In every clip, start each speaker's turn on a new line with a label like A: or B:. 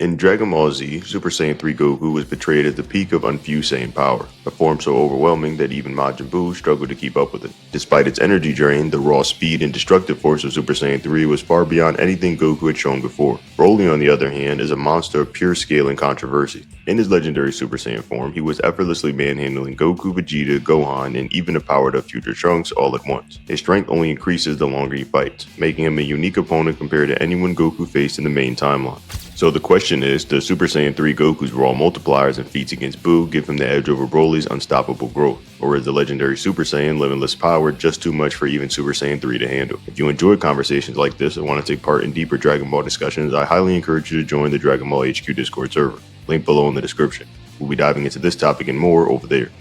A: In Dragon Ball Z, Super Saiyan 3 Goku was portrayed as the peak of unfused Saiyan power, a form so overwhelming that even Majin Buu struggled to keep up with it. Despite its energy drain, the raw speed and destructive force of Super Saiyan 3 was far beyond anything Goku had shown before. Broly, on the other hand, is a monster of pure scale and controversy. In his legendary Super Saiyan form, he was effortlessly manhandling Goku, Vegeta, Gohan, and even the powered up future Trunks all at once. His strength only increases the longer he fights, making him a unique opponent compared to anyone Goku faced in the main timeline. So the question is, does Super Saiyan 3 Goku's raw multipliers and feats against Buu give him the edge over Broly's unstoppable growth? Or is the legendary Super Saiyan limitless power just too much for even Super Saiyan 3 to handle? If you enjoy conversations like this and want to take part in deeper Dragon Ball discussions, I highly encourage you to join the Dragon Ball HQ Discord server, link below in the description. We'll be diving into this topic and more over there.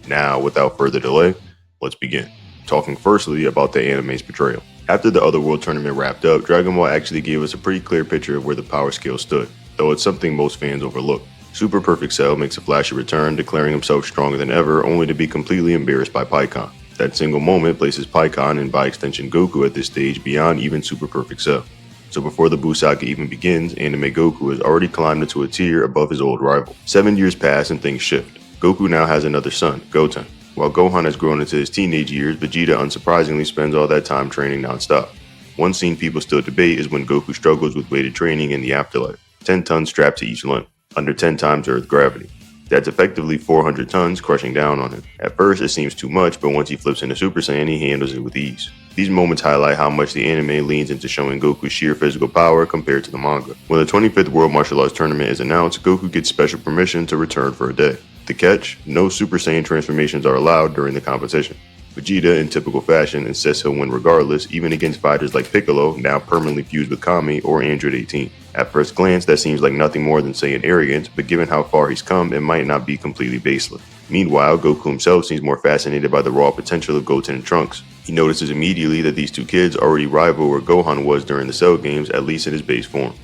A: Now, without further delay, let's begin. Talking firstly about the anime's portrayal. After the Otherworld tournament wrapped up, Dragon Ball actually gave us a pretty clear picture of where the power scale stood, though it's something most fans overlook. Super Perfect Cell makes a flashy return, declaring himself stronger than ever, only to be completely embarrassed by Pikkon. That single moment places Pikkon, and by extension Goku at this stage, beyond even Super Perfect Cell. So before the Buu saga even begins, Anime Goku has already climbed into a tier above his old rival. 7 years pass and things shift. Goku now has another son, Goten. While Gohan has grown into his teenage years, Vegeta unsurprisingly spends all that time training non-stop. One scene people still debate is when Goku struggles with weighted training in the afterlife, 10 tons strapped to each limb, under 10 times Earth gravity. That's effectively 400 tons crushing down on him. At first it seems too much, but once he flips into Super Saiyan, he handles it with ease. These moments highlight how much the anime leans into showing Goku's sheer physical power compared to the manga. When the 25th World Martial Arts Tournament is announced, Goku gets special permission to return for a day. The catch? No Super Saiyan transformations are allowed during the competition. Vegeta, in typical fashion, insists he'll win regardless, even against fighters like Piccolo, now permanently fused with Kami, or Android 18. At first glance, that seems like nothing more than Saiyan arrogance, but given how far he's come, it might not be completely baseless. Meanwhile, Goku himself seems more fascinated by the raw potential of Goten and Trunks. He notices immediately that these two kids already rival where Gohan was during the Cell games, at least in his base form.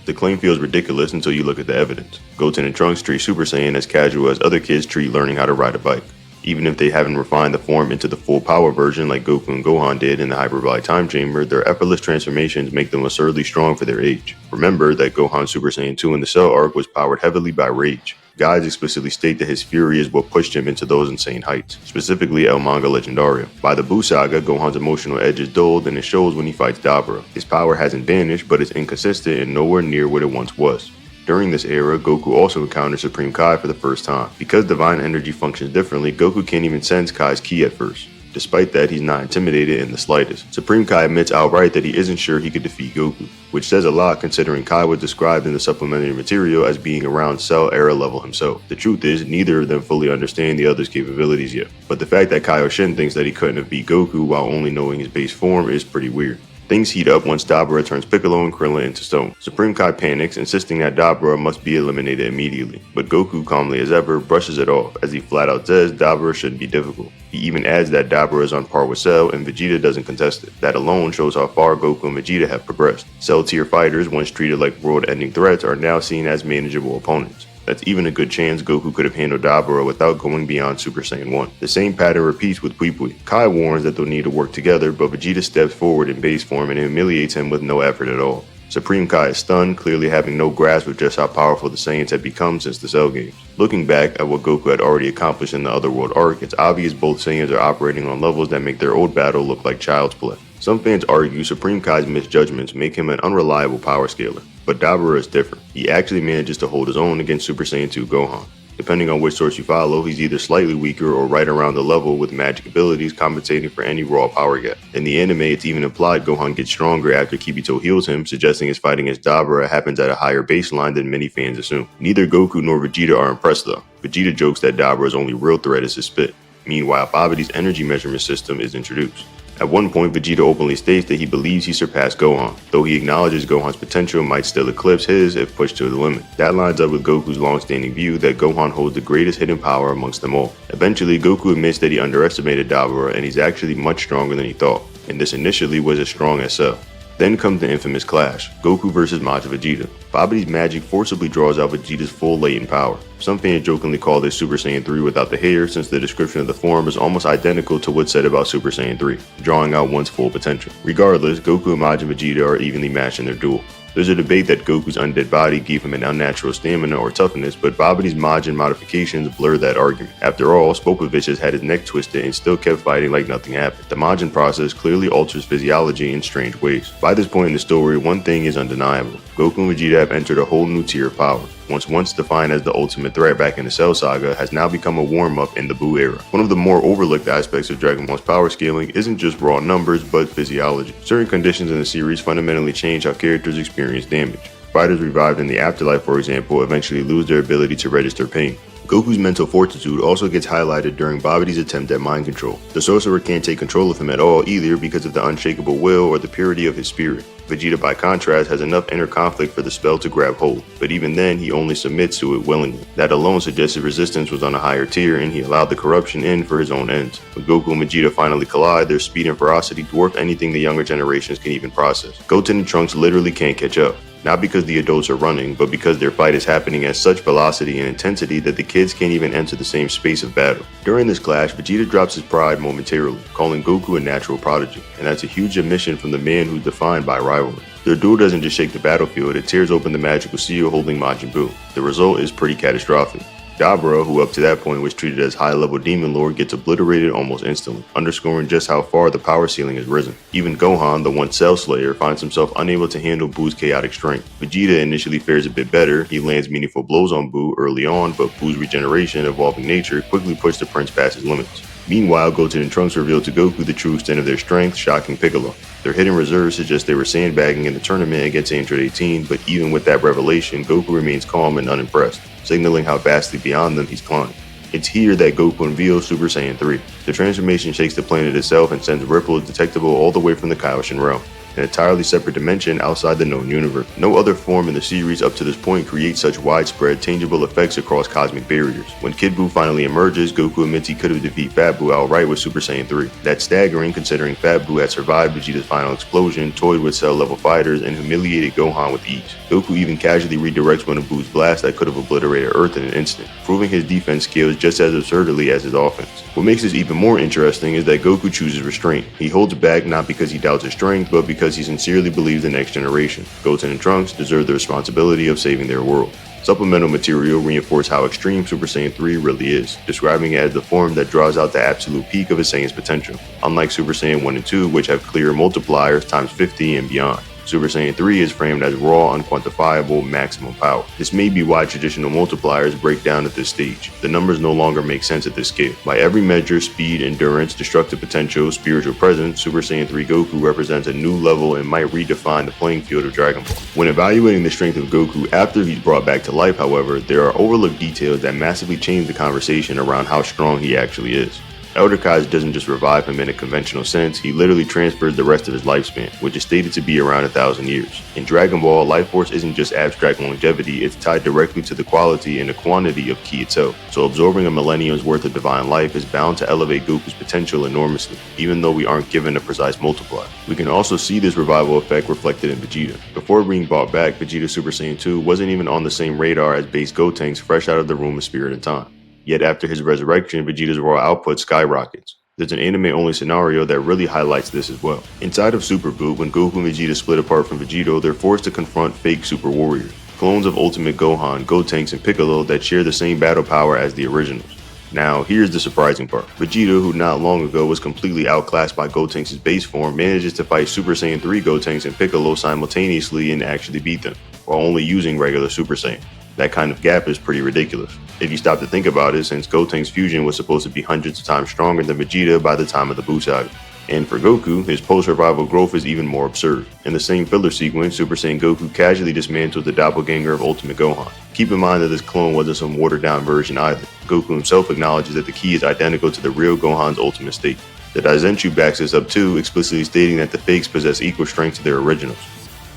A: The claim feels ridiculous until you look at the evidence. Goten and Trunks treat Super Saiyan as casual as other kids treat learning how to ride a bike. Even if they haven't refined the form into the full power version like Goku and Gohan did in the Hyperbolic Time Chamber, their effortless transformations make them absurdly strong for their age. Remember that Gohan Super Saiyan 2 in the Cell arc was powered heavily by rage. Guides explicitly state that his fury is what pushed him into those insane heights, specifically El Manga Legendario. By the Buu saga, Gohan's emotional edge is dulled and it shows when he fights Dabura. His power hasn't vanished, but it's inconsistent and nowhere near what it once was. During this era, Goku also encounters Supreme Kai for the first time. Because divine energy functions differently, Goku can't even sense Kai's ki at first. Despite that, he's not intimidated in the slightest. Supreme Kai admits outright that he isn't sure he could defeat Goku, which says a lot considering Kai was described in the supplementary material as being around Cell era level himself. The truth is, neither of them fully understand the other's capabilities yet, but the fact that Kaioshin thinks that he couldn't have beat Goku while only knowing his base form is pretty weird. Things heat up once Dabura turns Piccolo and Krillin into stone. Supreme Kai panics, insisting that Dabura must be eliminated immediately, but Goku, calmly as ever, brushes it off, as he flat out says Dabura shouldn't be difficult. He even adds that Dabura is on par with Cell and Vegeta doesn't contest it. That alone shows how far Goku and Vegeta have progressed. Cell tier fighters, once treated like world-ending threats, are now seen as manageable opponents. That's even a good chance Goku could have handled Dabura without going beyond Super Saiyan 1. The same pattern repeats with Pui Pui. Kai warns that they'll need to work together, but Vegeta steps forward in base form and humiliates him with no effort at all. Supreme Kai is stunned, clearly having no grasp of just how powerful the Saiyans have become since the Cell games. Looking back at what Goku had already accomplished in the Otherworld arc, it's obvious both Saiyans are operating on levels that make their old battle look like child's play. Some fans argue Supreme Kai's misjudgments make him an unreliable power scaler, but Dabura is different. He actually manages to hold his own against Super Saiyan 2 Gohan. Depending on which source you follow, he's either slightly weaker or right around the level with magic abilities compensating for any raw power gap. In the anime, it's even implied Gohan gets stronger after Kibito heals him, suggesting his fight against Dabura happens at a higher baseline than many fans assume. Neither Goku nor Vegeta are impressed though. Vegeta jokes that Dabura's only real threat is his spit. Meanwhile, Babidi's energy measurement system is introduced. At one point, Vegeta openly states that he believes he surpassed Gohan, though he acknowledges Gohan's potential might still eclipse his if pushed to the limit. That lines up with Goku's long-standing view that Gohan holds the greatest hidden power amongst them all. Eventually, Goku admits that he underestimated Dabura and he's actually much stronger than he thought, and this initially was as strong as Cell. Then comes the infamous clash, Goku vs Majin Vegeta. Babidi's magic forcibly draws out Vegeta's full latent power. Some fans jokingly call this Super Saiyan 3 without the hair since the description of the form is almost identical to what's said about Super Saiyan 3, drawing out one's full potential. Regardless, Goku and Majin Vegeta are evenly matched in their duel. There's a debate that Goku's undead body gave him an unnatural stamina or toughness, but Babidi's Majin modifications blur that argument. After all, Spopovich has had his neck twisted and still kept fighting like nothing happened. The Majin process clearly alters physiology in strange ways. By this point in the story, one thing is undeniable. Goku and Vegeta have entered a whole new tier of power. Once defined as the ultimate threat back in the Cell Saga, has now become a warm-up in the Buu era. One of the more overlooked aspects of Dragon Ball's power scaling isn't just raw numbers, but physiology. Certain conditions in the series fundamentally change how characters experience damage. Fighters revived in the afterlife, for example, eventually lose their ability to register pain. Goku's mental fortitude also gets highlighted during Babidi's attempt at mind control. The sorcerer can't take control of him at all either because of the unshakable will or the purity of his spirit. Vegeta, by contrast, has enough inner conflict for the spell to grab hold, but even then he only submits to it willingly. That alone suggests his resistance was on a higher tier and he allowed the corruption in for his own ends. When Goku and Vegeta finally collide, their speed and ferocity dwarf anything the younger generations can even process. Goten and Trunks literally can't catch up. Not because the adults are running, but because their fight is happening at such velocity and intensity that the kids can't even enter the same space of battle. During this clash, Vegeta drops his pride momentarily, calling Goku a natural prodigy, and that's a huge admission from the man who's defined by rivalry. Their duel doesn't just shake the battlefield, it tears open the magical seal holding Majin Buu. The result is pretty catastrophic. Dabra, who up to that point was treated as high-level demon lord, gets obliterated almost instantly, underscoring just how far the power ceiling has risen. Even Gohan, the once Cell Slayer, finds himself unable to handle Buu's chaotic strength. Vegeta initially fares a bit better, he lands meaningful blows on Buu early on, but Buu's regeneration and evolving nature quickly push the prince past his limits. Meanwhile, Goten and Trunks reveal to Goku the true extent of their strength, shocking Piccolo. Their hidden reserves suggest they were sandbagging in the tournament against Android 18, but even with that revelation, Goku remains calm and unimpressed, signaling how vastly beyond them he's climbed. It's here that Goku unveils Super Saiyan 3. The transformation shakes the planet itself and sends ripples detectable all the way from the Kaioshin realm, an entirely separate dimension outside the known universe. No other form in the series up to this point creates such widespread, tangible effects across cosmic barriers. When Kid Buu finally emerges, Goku admits he could have defeated Fat Buu outright with Super Saiyan 3. That's staggering considering Fat Buu had survived Vegeta's final explosion, toyed with cell-level fighters, and humiliated Gohan with ease. Goku even casually redirects one of Buu's blasts that could have obliterated Earth in an instant, proving his defense scales just as absurdly as his offense. What makes this even more interesting is that Goku chooses restraint. He holds back not because he doubts his strength, but because he sincerely believes the next generation, Goten and Trunks, deserve the responsibility of saving their world. Supplemental material reinforce how extreme Super Saiyan 3 really is, describing it as the form that draws out the absolute peak of a Saiyan's potential, unlike Super Saiyan 1 and 2, which have clear multipliers times 50 and beyond. Super Saiyan 3 is framed as raw, unquantifiable, maximum power. This may be why traditional multipliers break down at this stage. The numbers no longer make sense at this scale. By every measure, speed, endurance, destructive potential, spiritual presence, Super Saiyan 3 Goku represents a new level and might redefine the playing field of Dragon Ball. When evaluating the strength of Goku after he's brought back to life, however, there are overlooked details that massively change the conversation around how strong he actually is. Elder Kai doesn't just revive him in a conventional sense, he literally transfers the rest of his lifespan, which is stated to be around 1,000 years. In Dragon Ball, life force isn't just abstract longevity, it's tied directly to the quality and the quantity of ki itself. So absorbing a millennium's worth of divine life is bound to elevate Goku's potential enormously, even though we aren't given a precise multiplier. We can also see this revival effect reflected in Vegeta. Before being brought back, Vegeta Super Saiyan 2 wasn't even on the same radar as base Gotenks fresh out of the Room of Spirit and Time. Yet after his resurrection, Vegeta's raw output skyrockets. There's an anime-only scenario that really highlights this as well. Inside of Super Buu, when Goku and Vegeta split apart from Vegito, they're forced to confront fake Super Warriors, clones of Ultimate Gohan, Gotenks, and Piccolo that share the same battle power as the originals. Now, here's the surprising part. Vegeta, who not long ago was completely outclassed by Gotenks' base form, manages to fight Super Saiyan 3 Gotenks and Piccolo simultaneously and actually beat them, while only using regular Super Saiyan. That kind of gap is pretty ridiculous. If you stop to think about it, since Gotenks' fusion was supposed to be hundreds of times stronger than Vegeta by the time of the Buu Saga. And for Goku, his post-revival growth is even more absurd. In the same filler sequence, Super Saiyan Goku casually dismantles the doppelganger of Ultimate Gohan. Keep in mind that this clone wasn't some watered-down version either. Goku himself acknowledges that the ki is identical to the real Gohan's ultimate state. The Daizenshuu backs this up too, explicitly stating that the fakes possess equal strength to their originals.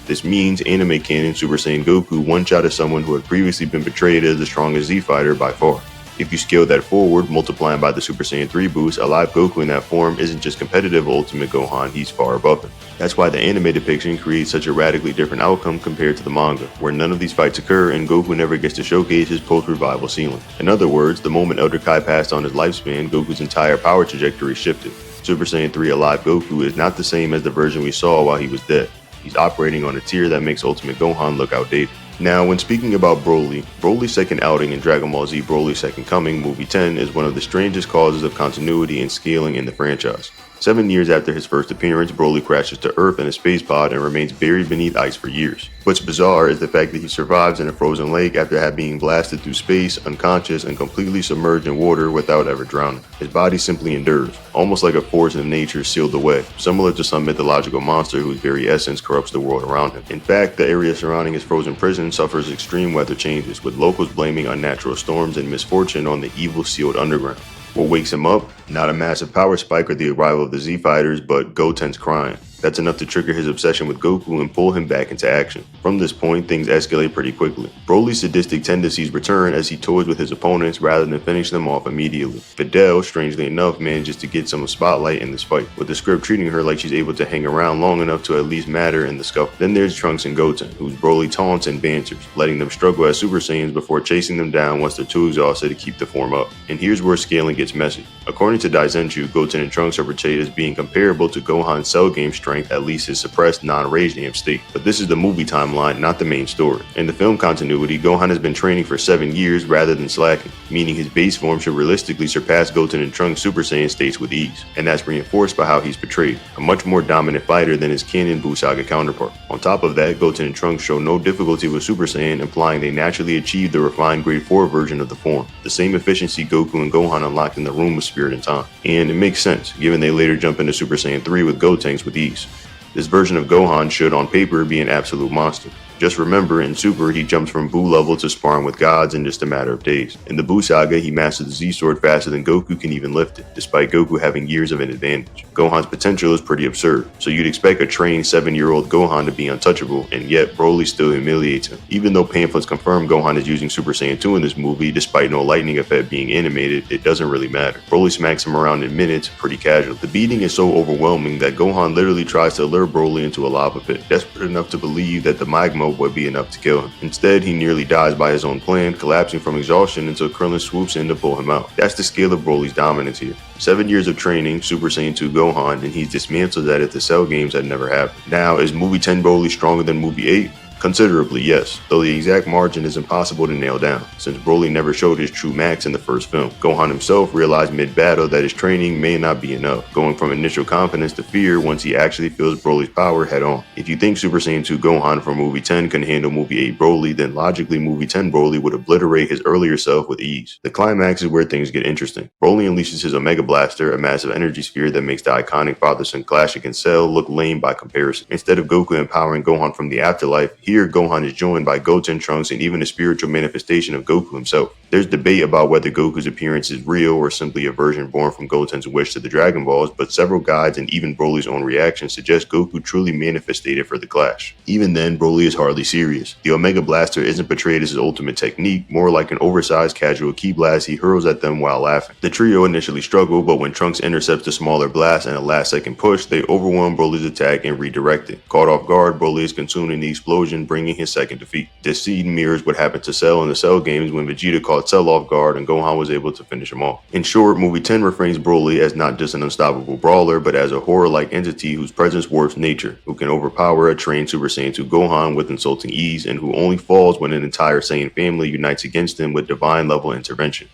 A: This means anime canon Super Saiyan Goku one-shot as someone who had previously been portrayed as the strongest Z fighter by far. If you scale that forward, multiplying by the Super Saiyan 3 boost, a live Goku in that form isn't just competitive Ultimate Gohan, he's far above him. That's why the anime depiction creates such a radically different outcome compared to the manga, where none of these fights occur and Goku never gets to showcase his post-revival ceiling. In other words, the moment Elder Kai passed on his lifespan, Goku's entire power trajectory shifted. Super Saiyan 3 alive Goku is not the same as the version we saw while he was dead. He's operating on a tier that makes Ultimate Gohan look outdated. Now, when speaking about Broly's second outing in Dragon Ball Z Broly's Second Coming, Movie 10 is one of the strangest causes of continuity and scaling in the franchise. 7 years after his first appearance, Broly crashes to Earth in a space pod and remains buried beneath ice for years. What's bizarre is the fact that he survives in a frozen lake after having been blasted through space, unconscious, and completely submerged in water without ever drowning. His body simply endures, almost like a force of nature sealed away, similar to some mythological monster whose very essence corrupts the world around him. In fact, the area surrounding his frozen prison suffers extreme weather changes, with locals blaming unnatural storms and misfortune on the evil sealed underground. What wakes him up? Not a massive power spike or the arrival of the Z Fighters, but Goten's crying. That's enough to trigger his obsession with Goku and pull him back into action. From this point, things escalate pretty quickly. Broly's sadistic tendencies return as he toys with his opponents rather than finish them off immediately. Videl, strangely enough, manages to get some spotlight in this fight, with the script treating her like she's able to hang around long enough to at least matter in the scuffle. Then there's Trunks and Goten, whose Broly taunts and banters, letting them struggle as Super Saiyans before chasing them down once they're too exhausted to keep the form up. And here's where scaling gets messy. According to Daizenshu, Goten and Trunks are portrayed as being comparable to Gohan's Cell game strength, at least his suppressed non-rage AM state. But this is the movie timeline, not the main story. In the film continuity, Gohan has been training for 7 years rather than slacking, meaning his base form should realistically surpass Goten and Trunks Super Saiyan states with ease, and that's reinforced by how he's portrayed, a much more dominant fighter than his canon Buu Saga counterpart. On top of that, Goten and Trunks show no difficulty with Super Saiyan, implying they naturally achieved the refined grade 4 version of the form, the same efficiency Goku and Gohan unlocked in the Room of Spirit and Time. And it makes sense, given they later jump into Super Saiyan 3 with Gotenks with ease. This version of Gohan should, on paper, be an absolute monster. Just remember, in Super, he jumps from Buu level to sparring with gods in just a matter of days. In the Buu Saga, he masters the Z-Sword faster than Goku can even lift it, despite Goku having years of an advantage. Gohan's potential is pretty absurd, so you'd expect a trained 7-year-old Gohan to be untouchable, and yet Broly still humiliates him. Even though pamphlets confirm Gohan is using Super Saiyan 2 in this movie, despite no lightning effect being animated, it doesn't really matter. Broly smacks him around in minutes, pretty casual. The beating is so overwhelming that Gohan literally tries to lure Broly into a lava pit, desperate enough to believe that the magma would be enough to kill him. Instead, he nearly dies by his own plan, collapsing from exhaustion until Krillin swoops in to pull him out. That's the scale of Broly's dominance here. 7 years of training, Super Saiyan 2 Gohan, and he's dismantled that if the Cell games had never happened. Now, is Movie 10 Broly stronger than Movie 8? Considerably, yes, though the exact margin is impossible to nail down, since Broly never showed his true max in the first film. Gohan himself realized mid-battle that his training may not be enough, going from initial confidence to fear once he actually feels Broly's power head-on. If you think Super Saiyan 2 Gohan from Movie 10 can handle Movie 8 Broly, then logically Movie 10 Broly would obliterate his earlier self with ease. The climax is where things get interesting. Broly unleashes his Omega Blaster, a massive energy sphere that makes the iconic father-son clash against Cell look lame by comparison. Instead of Goku empowering Gohan from the afterlife, here Gohan is joined by Goten, Trunks, and even a spiritual manifestation of Goku himself. There's debate about whether Goku's appearance is real or simply a version born from Goten's wish to the Dragon Balls, but several guides and even Broly's own reaction suggest Goku truly manifested for the clash. Even then, Broly is hardly serious. The Omega Blaster isn't portrayed as his ultimate technique, more like an oversized casual ki blast he hurls at them while laughing. The trio initially struggle, but when Trunks intercepts the smaller blast and a last-second push, they overwhelm Broly's attack and redirect it. Caught off guard, Broly is consumed in the explosion, bringing his second defeat. This scene mirrors what happened to Cell in the Cell games when Vegeta caught Cell off guard and Gohan was able to finish him off. In short, Movie 10 reframes Broly as not just an unstoppable brawler, but as a horror-like entity whose presence warps nature, who can overpower a trained Super Saiyan 2 Gohan with insulting ease, and who only falls when an entire Saiyan family unites against him with divine-level intervention.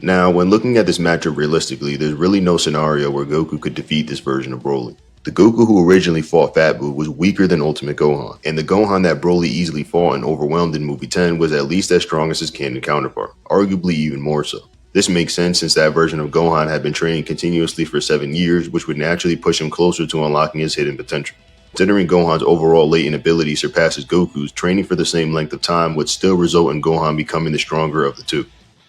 A: Now, when looking at this matchup realistically, there's really no scenario where Goku could defeat this version of Broly. The Goku who originally fought Fat Buu was weaker than Ultimate Gohan, and the Gohan that Broly easily fought and overwhelmed in Movie 10 was at least as strong as his canon counterpart, arguably even more so. This makes sense since that version of Gohan had been training continuously for 7 years, which would naturally push him closer to unlocking his hidden potential. Considering Gohan's overall latent ability surpasses Goku's, training for the same length of time would still result in Gohan becoming the stronger of the two.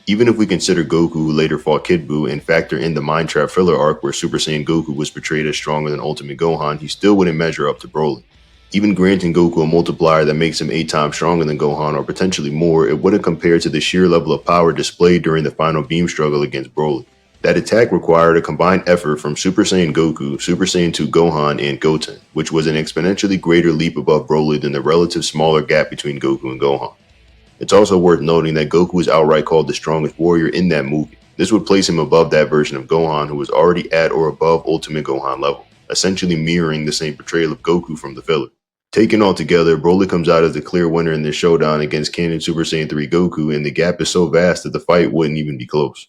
A: Even if we consider Goku who later fought Kid Buu and factor in the Mind Trap filler arc where Super Saiyan Goku was portrayed as stronger than Ultimate Gohan, he still wouldn't measure up to Broly. Even granting Goku a multiplier that makes him 8 times stronger than Gohan or potentially more, it wouldn't compare to the sheer level of power displayed during the final beam struggle against Broly. That attack required a combined effort from Super Saiyan Goku, Super Saiyan 2 Gohan, and Goten, which was an exponentially greater leap above Broly than the relative smaller gap between Goku and Gohan. It's also worth noting that Goku is outright called the strongest warrior in that movie. This would place him above that version of Gohan who was already at or above Ultimate Gohan level, essentially mirroring the same portrayal of Goku from the filler. Taken all together, Broly comes out as the clear winner in this showdown against Canon Super Saiyan 3 Goku, and the gap is so vast that the fight wouldn't even be close.